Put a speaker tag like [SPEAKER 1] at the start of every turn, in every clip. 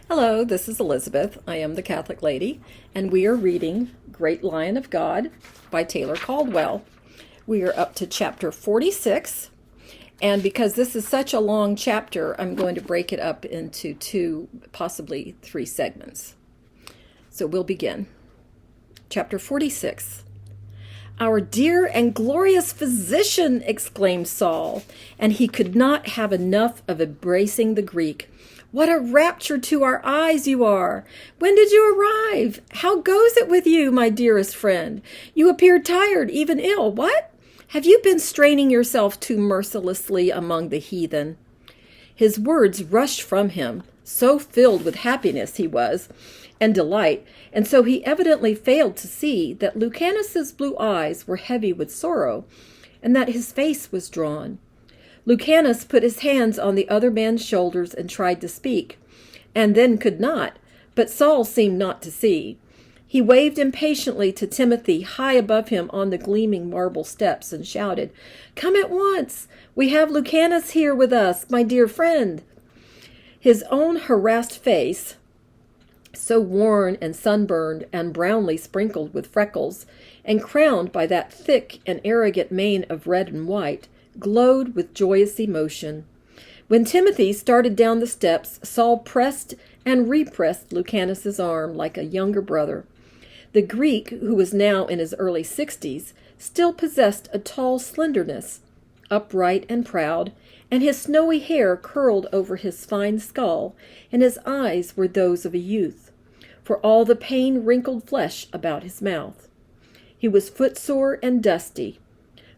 [SPEAKER 1] Hello, this is Elizabeth. I am the Catholic Lady, and we are reading Great Lion of God by Taylor Caldwell. We are up to chapter 46, and because this is such a long chapter, I'm going to break it up into two, possibly three segments. So we'll begin. Chapter 46. "Our dear and glorious physician!" exclaimed Saul, and he could not have enough of embracing the Greek. "What a rapture to our eyes you are! When did you arrive? How goes it with you, my dearest friend? You appear tired, even ill. What? Have you been straining yourself too mercilessly among the heathen?" His words rushed from him, so filled with happiness he was, and delight, and so he evidently failed to see that Lucanus's blue eyes were heavy with sorrow, and that his face was drawn. Lucanus put his hands on the other man's shoulders and tried to speak, and then could not, but Saul seemed not to see. He waved impatiently to Timothy high above him on the gleaming marble steps and shouted, "Come at once! We have Lucanus here with us, my dear friend." His own harassed face, so worn and sunburned and brownly sprinkled with freckles, and crowned by that thick and arrogant mane of red and white, glowed with joyous emotion. When Timothy started down the steps, Saul pressed and repressed Lucanus's arm like a younger brother. The Greek, who was now in his early 60s, still possessed a tall slenderness, upright and proud, and his snowy hair curled over his fine skull, and his eyes were those of a youth, for all the pain-wrinkled flesh about his mouth. He was footsore and dusty.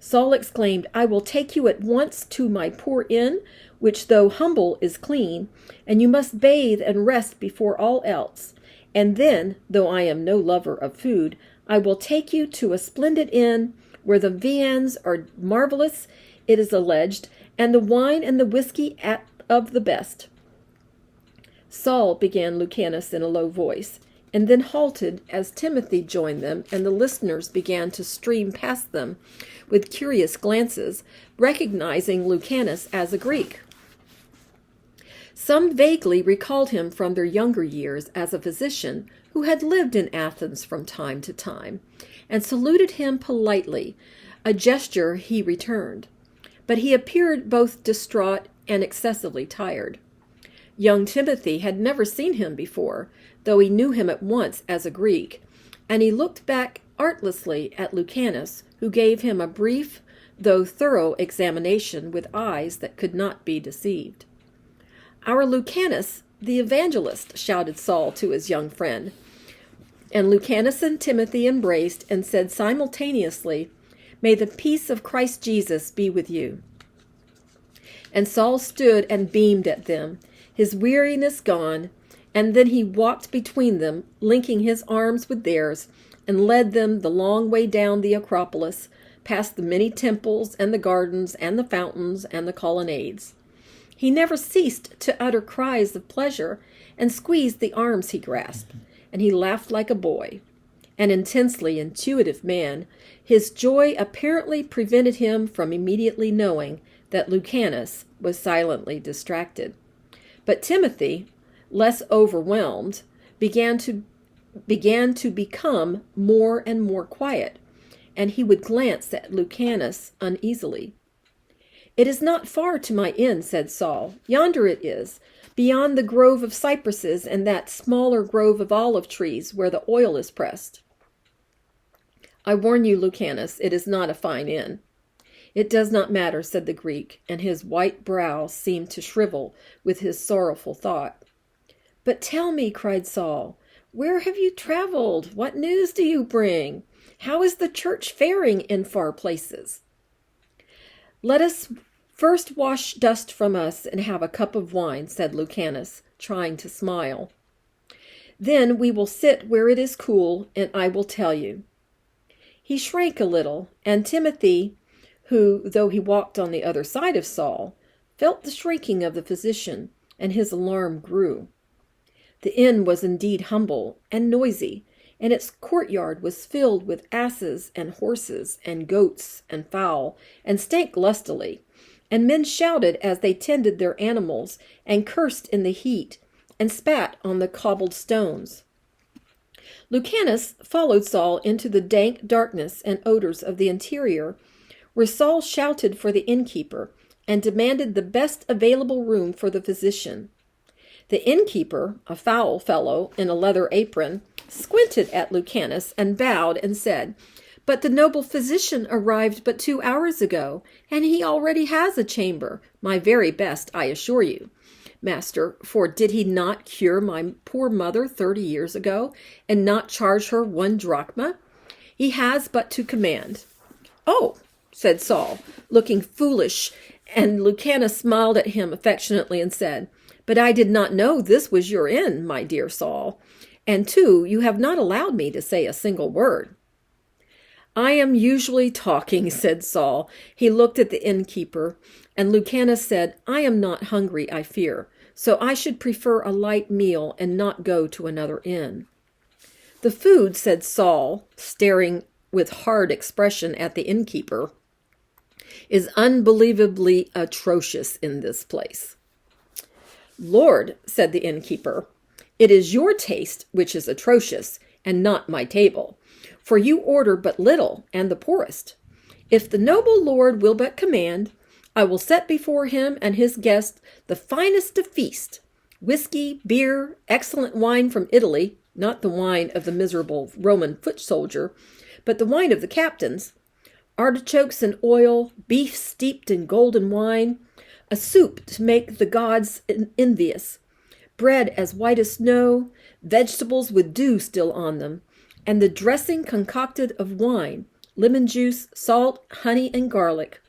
[SPEAKER 1] Saul exclaimed, "I will take you at once to my poor inn, which though humble is clean, and you must bathe and rest before all else. And then, though I am no lover of food, I will take you to a splendid inn, where the viands are marvelous, it is alleged, and the wine and the whiskey of the best." "Saul," began Lucanus in a low voice, and then halted as Timothy joined them, and the listeners began to stream past them with curious glances, recognizing Lucanus as a Greek. Some vaguely recalled him from their younger years as a physician who had lived in Athens from time to time, and saluted him politely, a gesture he returned. But he appeared both distraught and excessively tired. Young Timothy had never seen him before, though he knew him at once as a Greek, and he looked back artlessly at Lucanus, who gave him a brief, though thorough examination with eyes that could not be deceived. "Our Lucanus, the evangelist," shouted Saul to his young friend. And Lucanus and Timothy embraced and said simultaneously, "May the peace of Christ Jesus be with you." And Saul stood and beamed at them, his weariness gone, and then he walked between them, linking his arms with theirs, and led them the long way down the Acropolis, past the many temples and the gardens and the fountains and the colonnades. He never ceased to utter cries of pleasure and squeeze the arms he grasped, and he laughed like a boy. An intensely intuitive man, his joy apparently prevented him from immediately knowing that Lucanus was silently distracted. But Timothy, less overwhelmed, began to become more and more quiet, and he would glance at Lucanus uneasily. "It is not far to my inn," said Saul. "Yonder it is, beyond the grove of cypresses and that smaller grove of olive trees where the oil is pressed." "I warn you, Lucanus, it is not a fine inn." "It does not matter," said the Greek, and his white brow seemed to shrivel with his sorrowful thought. "But tell me," cried Saul, "where have you traveled? What news do you bring? How is the church faring in far places?" "Let us first wash dust from us and have a cup of wine," said Lucanus, trying to smile. "Then we will sit where it is cool, and I will tell you." He shrank a little, and Timothy, who, though he walked on the other side of Saul, felt the shrinking of the physician, and his alarm grew. The inn was indeed humble and noisy, and its courtyard was filled with asses and horses and goats and fowl, and stank lustily, and men shouted as they tended their animals, and cursed in the heat, and spat on the cobbled stones. Lucanus followed Saul into the dank darkness and odors of the interior, where Saul shouted for the innkeeper and demanded the best available room for the physician. The innkeeper, a foul fellow in a leather apron, squinted at Lucanus and bowed and said, "But the noble physician arrived but 2 hours ago, and he already has a chamber, my very best, I assure you, master, for did he not cure my poor mother 30 years ago, and not charge her 1 drachma? He has but to command." "Oh," said Saul, looking foolish, and Lucanus smiled at him affectionately and said, "But I did not know this was your inn, my dear Saul, and too, you have not allowed me to say a single word." "I am usually talking," said Saul. He looked at the innkeeper, and Lucanus said, "I am not hungry, I fear, so I should prefer a light meal and not go to another inn." "The food," said Saul, staring with hard expression at the innkeeper, "is unbelievably atrocious in this place." "Lord," said the innkeeper, "it is your taste which is atrocious, and not my table, for you order but little and the poorest. If the noble lord will but command, I will set before him and his guest the finest of feast, whiskey, beer, excellent wine from Italy, not the wine of the miserable Roman foot soldier, but the wine of the captains, artichokes and oil, beef steeped in golden wine, a soup to make the gods envious, bread as white as snow, vegetables with dew still on them, and the dressing concocted of wine, lemon juice, salt, honey, and garlic.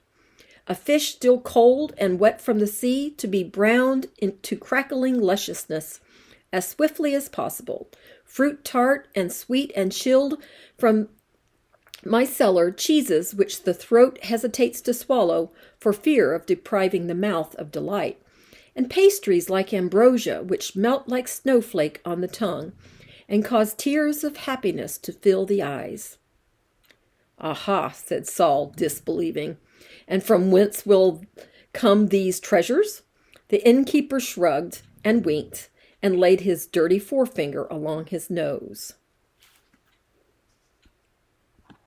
[SPEAKER 1] A fish still cold and wet from the sea to be browned into crackling lusciousness as swiftly as possible. Fruit tart and sweet and chilled from my cellar, cheeses which the throat hesitates to swallow for fear of depriving the mouth of delight, and pastries like ambrosia which melt like snowflake on the tongue and cause tears of happiness to fill the eyes." "Aha," said Saul, disbelieving, "and from whence will come these treasures?" The innkeeper shrugged and winked and laid his dirty forefinger along his nose.